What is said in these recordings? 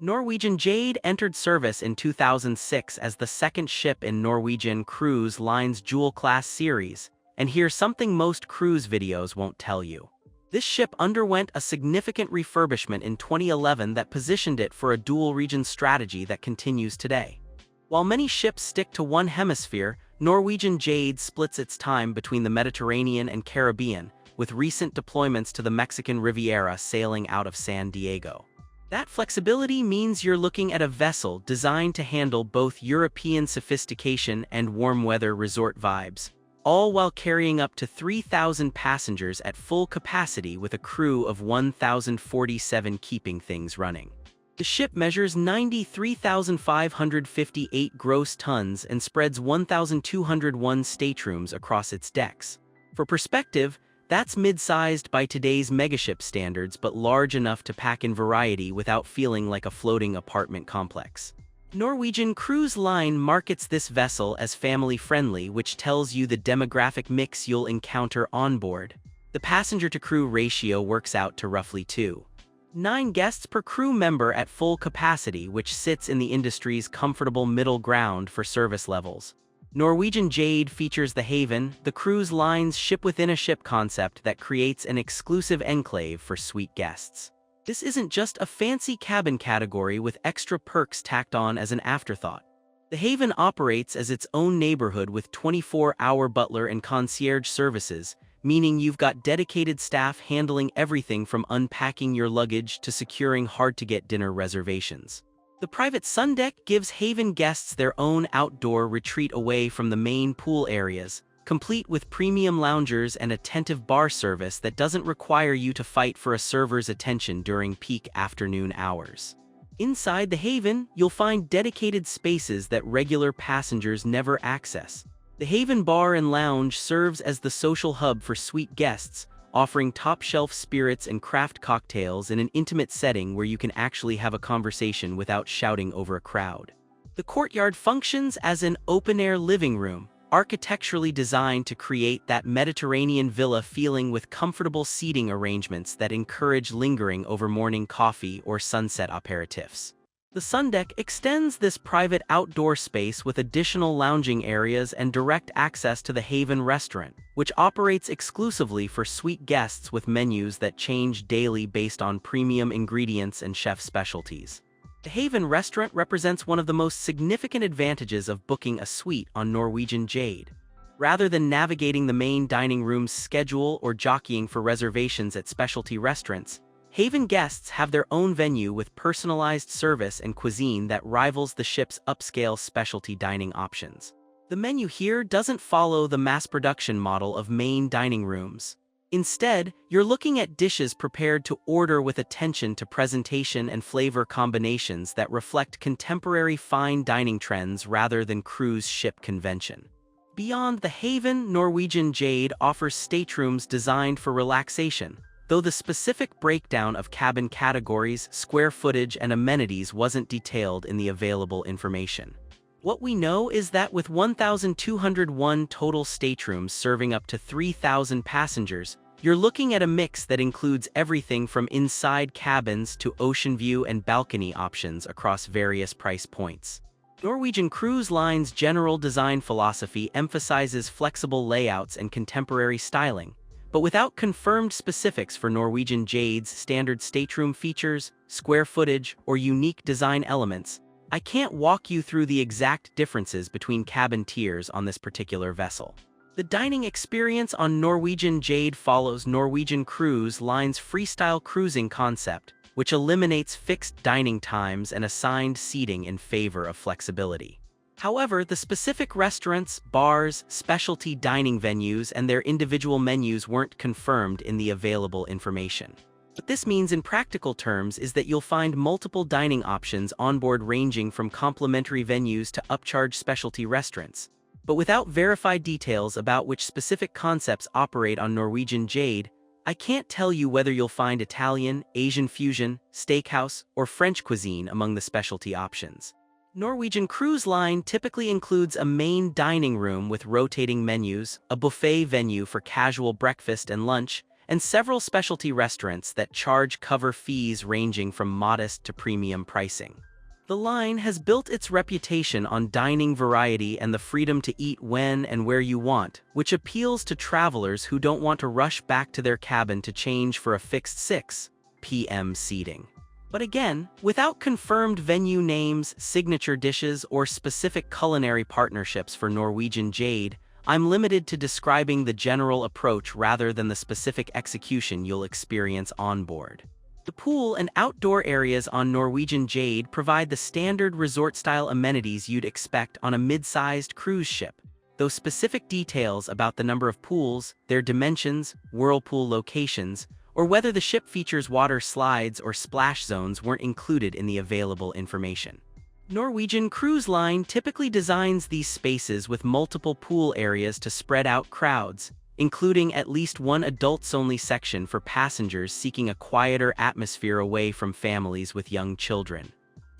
Norwegian Jade entered service in 2006 as the second ship in Norwegian Cruise Line's Jewel-class series, and here's something most cruise videos won't tell you. This ship underwent a significant refurbishment in 2011 that positioned it for a dual-region strategy that continues today. While many ships stick to one hemisphere, Norwegian Jade splits its time between the Mediterranean and Caribbean, with recent deployments to the Mexican Riviera sailing out of San Diego. That flexibility means you're looking at a vessel designed to handle both European sophistication and warm-weather resort vibes, all while carrying up to 3,000 passengers at full capacity with a crew of 1,047 keeping things running. The ship measures 93,558 gross tons and spreads 1,201 staterooms across its decks. For perspective, that's mid-sized by today's megaship standards but large enough to pack in variety without feeling like a floating apartment complex. Norwegian Cruise Line markets this vessel as family-friendly, which tells you the demographic mix you'll encounter on board. The passenger-to-crew ratio works out to roughly 2.9 guests per crew member at full capacity, which sits in the industry's comfortable middle ground for service levels. Norwegian Jade features the Haven, the cruise line's ship-within-a-ship concept that creates an exclusive enclave for suite guests. This isn't just a fancy cabin category with extra perks tacked on as an afterthought. The Haven operates as its own neighborhood with 24-hour butler and concierge services, meaning you've got dedicated staff handling everything from unpacking your luggage to securing hard-to-get dinner reservations. The private sundeck gives Haven guests their own outdoor retreat away from the main pool areas, complete with premium loungers and attentive bar service that doesn't require you to fight for a server's attention during peak afternoon hours. Inside the Haven, you'll find dedicated spaces that regular passengers never access. The Haven Bar and Lounge serves as the social hub for suite guests, offering top-shelf spirits and craft cocktails in an intimate setting where you can actually have a conversation without shouting over a crowd. The Courtyard functions as an open-air living room, architecturally designed to create that Mediterranean villa feeling with comfortable seating arrangements that encourage lingering over morning coffee or sunset aperitifs. The sundeck extends this private outdoor space with additional lounging areas and direct access to the Haven restaurant, which operates exclusively for suite guests with menus that change daily based on premium ingredients and chef specialties. The Haven restaurant represents one of the most significant advantages of booking a suite on Norwegian Jade. Rather than navigating the main dining room's schedule or jockeying for reservations at specialty restaurants, Haven guests have their own venue with personalized service and cuisine that rivals the ship's upscale specialty dining options. The menu here doesn't follow the mass production model of main dining rooms. Instead, you're looking at dishes prepared to order with attention to presentation and flavor combinations that reflect contemporary fine dining trends rather than cruise ship convention. Beyond the Haven, Norwegian Jade offers staterooms designed for relaxation, though the specific breakdown of cabin categories, square footage, and amenities wasn't detailed in the available information. What we know is that with 1,201 total staterooms serving up to 3,000 passengers, you're looking at a mix that includes everything from inside cabins to ocean view and balcony options across various price points. Norwegian Cruise Line's general design philosophy emphasizes flexible layouts and contemporary styling, but without confirmed specifics for Norwegian Jade's standard stateroom features, square footage, or unique design elements, I can't walk you through the exact differences between cabin tiers on this particular vessel. The dining experience on Norwegian Jade follows Norwegian Cruise Line's Freestyle Cruising concept, which eliminates fixed dining times and assigned seating in favor of flexibility. However, the specific restaurants, bars, specialty dining venues, and their individual menus weren't confirmed in the available information. What this means in practical terms is that you'll find multiple dining options on board ranging from complimentary venues to upcharge specialty restaurants. But without verified details about which specific concepts operate on Norwegian Jade, I can't tell you whether you'll find Italian, Asian fusion, steakhouse, or French cuisine among the specialty options. Norwegian Cruise Line typically includes a main dining room with rotating menus, a buffet venue for casual breakfast and lunch, and several specialty restaurants that charge cover fees ranging from modest to premium pricing. The line has built its reputation on dining variety and the freedom to eat when and where you want, which appeals to travelers who don't want to rush back to their cabin to change for a fixed 6 p.m. seating. But again, without confirmed venue names, signature dishes, or specific culinary partnerships for Norwegian Jade, I'm limited to describing the general approach rather than the specific execution you'll experience on board. The pool and outdoor areas on Norwegian Jade provide the standard resort-style amenities you'd expect on a mid-sized cruise ship, though specific details about the number of pools, their dimensions, whirlpool locations, or whether the ship features water slides or splash zones weren't included in the available information. Norwegian Cruise Line typically designs these spaces with multiple pool areas to spread out crowds, including at least one adults-only section for passengers seeking a quieter atmosphere away from families with young children.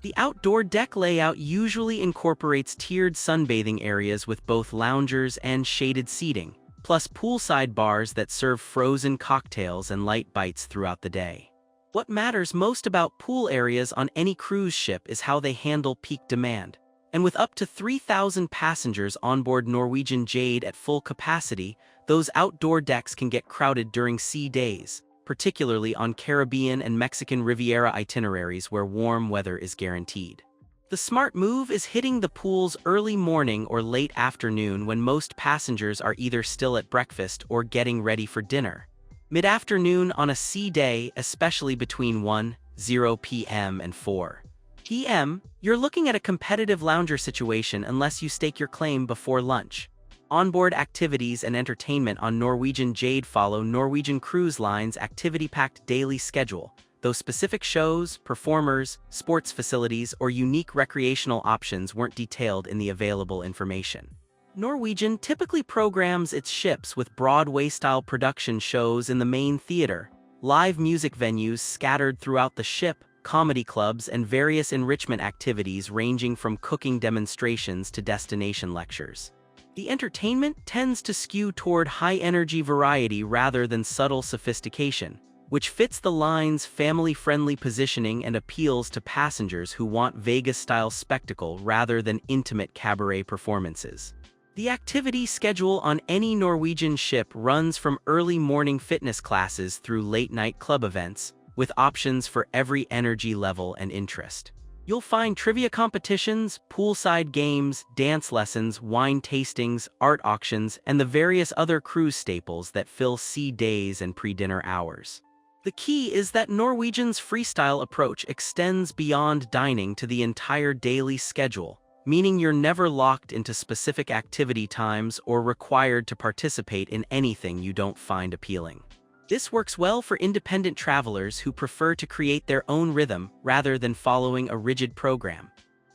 The outdoor deck layout usually incorporates tiered sunbathing areas with both loungers and shaded seating, plus poolside bars that serve frozen cocktails and light bites throughout the day. What matters most about pool areas on any cruise ship is how they handle peak demand. And with up to 3,000 passengers on board Norwegian Jade at full capacity, those outdoor decks can get crowded during sea days, particularly on Caribbean and Mexican Riviera itineraries where warm weather is guaranteed. The smart move is hitting the pools early morning or late afternoon when most passengers are either still at breakfast or getting ready for dinner. Mid-afternoon on a sea day, especially between 1:00 p.m. and 4:00 p.m., you're looking at a competitive lounger situation unless you stake your claim before lunch. Onboard activities and entertainment on Norwegian Jade follow Norwegian Cruise Line's activity-packed daily schedule, though specific shows, performers, sports facilities, or unique recreational options weren't detailed in the available information. Norwegian typically programs its ships with Broadway-style production shows in the main theater, live music venues scattered throughout the ship, comedy clubs, and various enrichment activities ranging from cooking demonstrations to destination lectures. The entertainment tends to skew toward high-energy variety rather than subtle sophistication, which fits the line's family-friendly positioning and appeals to passengers who want Vegas-style spectacle rather than intimate cabaret performances. The activity schedule on any Norwegian ship runs from early morning fitness classes through late-night club events, with options for every energy level and interest. You'll find trivia competitions, poolside games, dance lessons, wine tastings, art auctions, and the various other cruise staples that fill sea days and pre-dinner hours. The key is that Norwegian's freestyle approach extends beyond dining to the entire daily schedule, meaning you're never locked into specific activity times or required to participate in anything you don't find appealing. This works well for independent travelers who prefer to create their own rhythm rather than following a rigid program.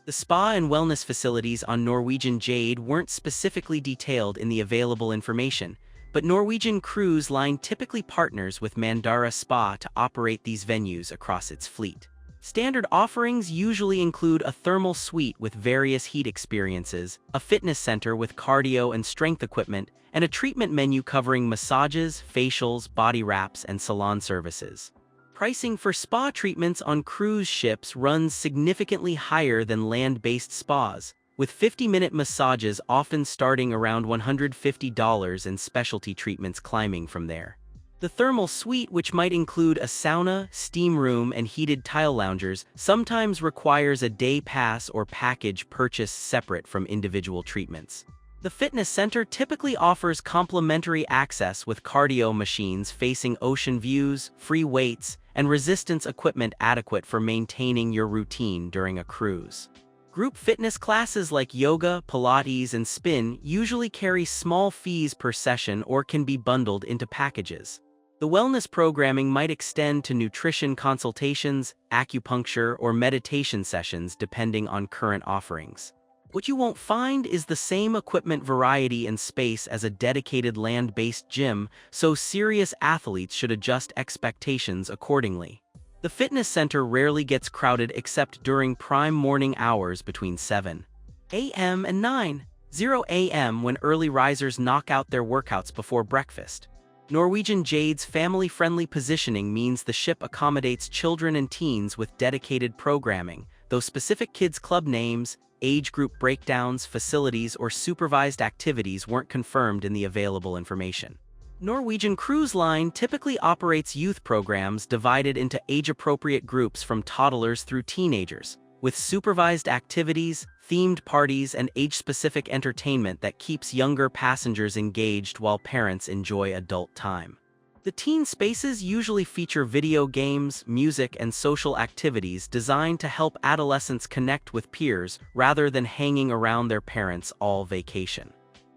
The spa and wellness facilities on Norwegian Jade weren't specifically detailed in the available information, but Norwegian Cruise Line typically partners with Mandara Spa to operate these venues across its fleet. Standard offerings usually include a thermal suite with various heat experiences, a fitness center with cardio and strength equipment, and a treatment menu covering massages, facials, body wraps, and salon services. Pricing for spa treatments on cruise ships runs significantly higher than land-based spas, with 50-minute massages often starting around $150 and specialty treatments climbing from there. The thermal suite, which might include a sauna, steam room, and heated tile loungers, sometimes requires a day pass or package purchased separate from individual treatments. The fitness center typically offers complimentary access with cardio machines facing ocean views, free weights, and resistance equipment adequate for maintaining your routine during a cruise. Group fitness classes like yoga, Pilates, and spin usually carry small fees per session or can be bundled into packages. The wellness programming might extend to nutrition consultations, acupuncture, or meditation sessions depending on current offerings. What you won't find is the same equipment variety and space as a dedicated land-based gym, so serious athletes should adjust expectations accordingly. The fitness center rarely gets crowded except during prime morning hours between 7 a.m. and 9:00 a.m. when early risers knock out their workouts before breakfast. Norwegian Jade's family-friendly positioning means the ship accommodates children and teens with dedicated programming, though specific kids' club names, age group breakdowns, facilities, or supervised activities weren't confirmed in the available information. Norwegian Cruise Line typically operates youth programs divided into age-appropriate groups from toddlers through teenagers, with supervised activities, themed parties, and age-specific entertainment that keeps younger passengers engaged while parents enjoy adult time. The teen spaces usually feature video games, music, and social activities designed to help adolescents connect with peers rather than hanging around their parents all vacation.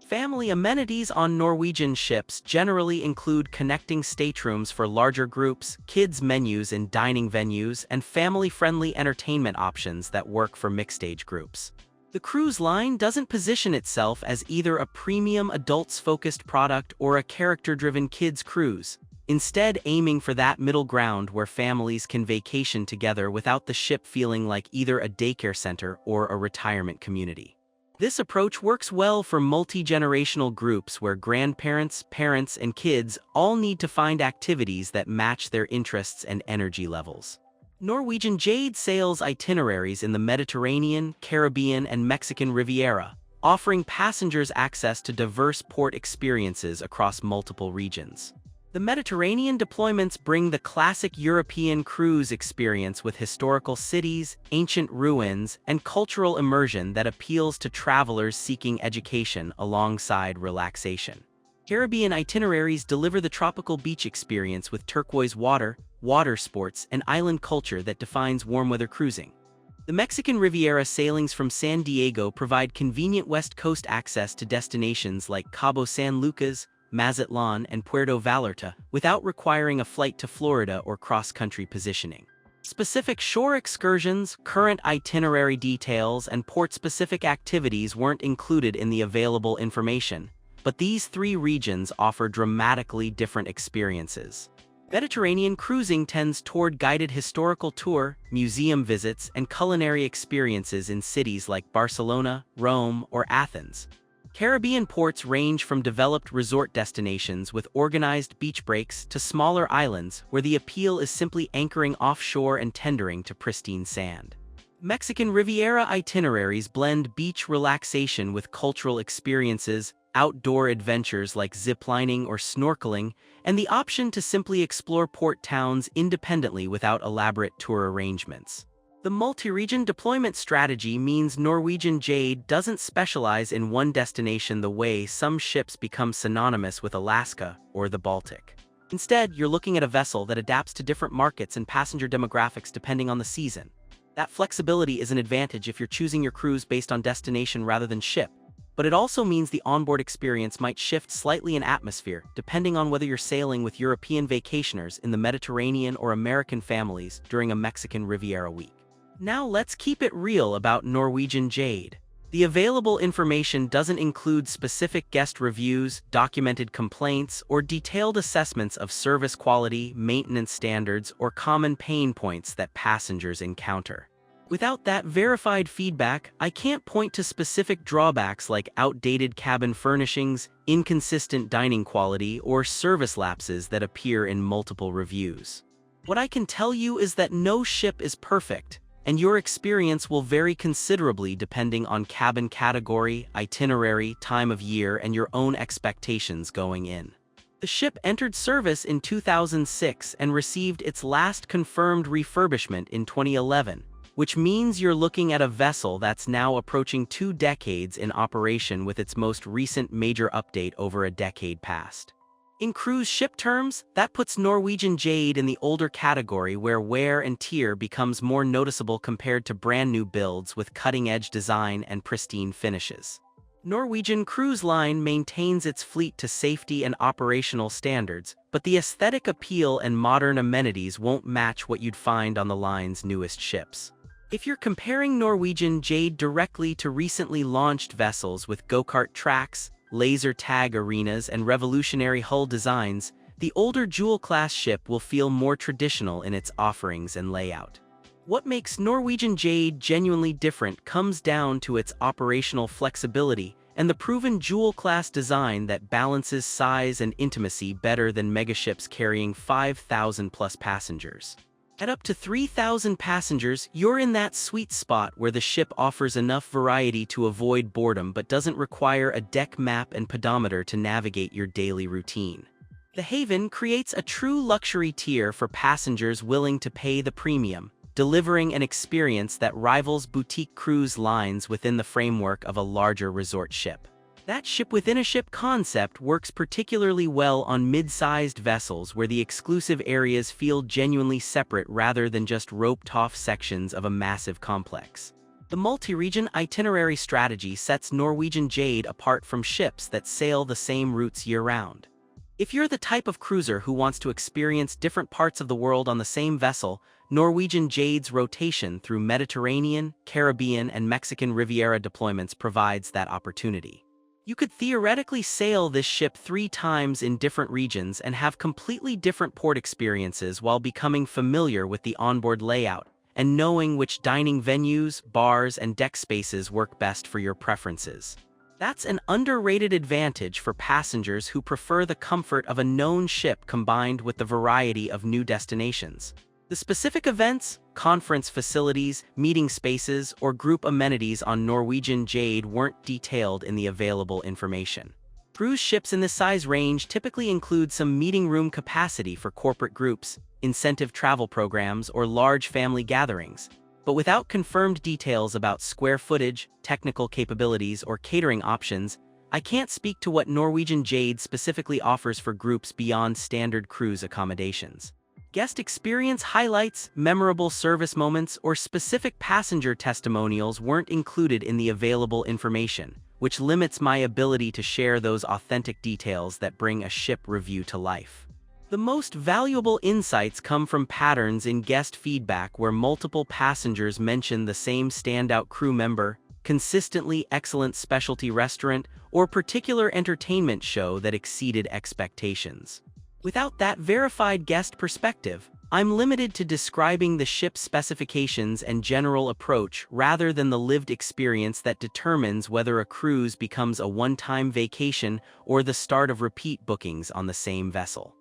Family amenities on Norwegian ships generally include connecting staterooms for larger groups, kids' menus in dining venues, and family-friendly entertainment options that work for mixed-age groups. The cruise line doesn't position itself as either a premium adults-focused product or a character-driven kids' cruise, instead aiming for that middle ground where families can vacation together without the ship feeling like either a daycare center or a retirement community. This approach works well for multi-generational groups where grandparents, parents, and kids all need to find activities that match their interests and energy levels. Norwegian Jade sails itineraries in the Mediterranean, Caribbean, and Mexican Riviera, offering passengers access to diverse port experiences across multiple regions. The Mediterranean deployments bring the classic European cruise experience with historical cities, ancient ruins, and cultural immersion that appeals to travelers seeking education alongside relaxation. Caribbean itineraries deliver the tropical beach experience with turquoise water, water sports, and island culture that defines warm-weather cruising. The Mexican Riviera sailings from San Diego provide convenient West Coast access to destinations like Cabo San Lucas, Mazatlan, and Puerto Vallarta without requiring a flight to Florida or cross-country positioning. Specific shore excursions, current itinerary details, and port-specific activities weren't included in the available information, but these three regions offer dramatically different experiences. Mediterranean cruising tends toward guided historical tour, museum visits, and culinary experiences in cities like Barcelona, Rome, or Athens. Caribbean ports range from developed resort destinations with organized beach breaks to smaller islands where the appeal is simply anchoring offshore and tendering to pristine sand. Mexican Riviera itineraries blend beach relaxation with cultural experiences, outdoor adventures like ziplining or snorkeling, and the option to simply explore port towns independently without elaborate tour arrangements. The multi-region deployment strategy means Norwegian Jade doesn't specialize in one destination the way some ships become synonymous with Alaska or the Baltic. Instead, you're looking at a vessel that adapts to different markets and passenger demographics depending on the season. That flexibility is an advantage if you're choosing your cruise based on destination rather than ship, but it also means the onboard experience might shift slightly in atmosphere depending on whether you're sailing with European vacationers in the Mediterranean or American families during a Mexican Riviera week. Now let's keep it real about Norwegian Jade. The available information doesn't include specific guest reviews, documented complaints, or detailed assessments of service quality, maintenance standards, or common pain points that passengers encounter. Without that verified feedback, I can't point to specific drawbacks like outdated cabin furnishings, inconsistent dining quality, or service lapses that appear in multiple reviews. What I can tell you is that no ship is perfect, and your experience will vary considerably depending on cabin category, itinerary, time of year, and your own expectations going in. The ship entered service in 2006 and received its last confirmed refurbishment in 2011, which means you're looking at a vessel that's now approaching 2 decades in operation with its most recent major update over a decade past. In cruise ship terms, that puts Norwegian Jade in the older category where wear and tear becomes more noticeable compared to brand new builds with cutting-edge design and pristine finishes. Norwegian Cruise Line maintains its fleet to safety and operational standards, but the aesthetic appeal and modern amenities won't match what you'd find on the line's newest ships. If you're comparing Norwegian Jade directly to recently launched vessels with go-kart tracks, laser tag arenas, and revolutionary hull designs, the older Jewel-class ship will feel more traditional in its offerings and layout. What makes Norwegian Jade genuinely different comes down to its operational flexibility and the proven jewel-class design that balances size and intimacy better than megaships carrying 5,000-plus passengers. At up to 3,000 passengers, you're in that sweet spot where the ship offers enough variety to avoid boredom but doesn't require a deck map and pedometer to navigate your daily routine. The Haven creates a true luxury tier for passengers willing to pay the premium, delivering an experience that rivals boutique cruise lines within the framework of a larger resort ship. That ship-within-a-ship concept works particularly well on mid-sized vessels where the exclusive areas feel genuinely separate rather than just roped-off sections of a massive complex. The multi-region itinerary strategy sets Norwegian Jade apart from ships that sail the same routes year-round. If you're the type of cruiser who wants to experience different parts of the world on the same vessel, Norwegian Jade's rotation through Mediterranean, Caribbean, and Mexican Riviera deployments provides that opportunity. You could theoretically sail this ship 3 times in different regions and have completely different port experiences while becoming familiar with the onboard layout and knowing which dining venues, bars, and deck spaces work best for your preferences. That's an underrated advantage for passengers who prefer the comfort of a known ship combined with the variety of new destinations. The specific events, conference facilities, meeting spaces, or group amenities on Norwegian Jade weren't detailed in the available information. Cruise ships in this size range typically include some meeting room capacity for corporate groups, incentive travel programs, or large family gatherings, but without confirmed details about square footage, technical capabilities, or catering options, I can't speak to what Norwegian Jade specifically offers for groups beyond standard cruise accommodations. Guest experience highlights, memorable service moments, or specific passenger testimonials weren't included in the available information, which limits my ability to share those authentic details that bring a ship review to life. The most valuable insights come from patterns in guest feedback where multiple passengers mention the same standout crew member, consistently excellent specialty restaurant, or particular entertainment show that exceeded expectations. Without that verified guest perspective, I'm limited to describing the ship's specifications and general approach rather than the lived experience that determines whether a cruise becomes a one-time vacation or the start of repeat bookings on the same vessel.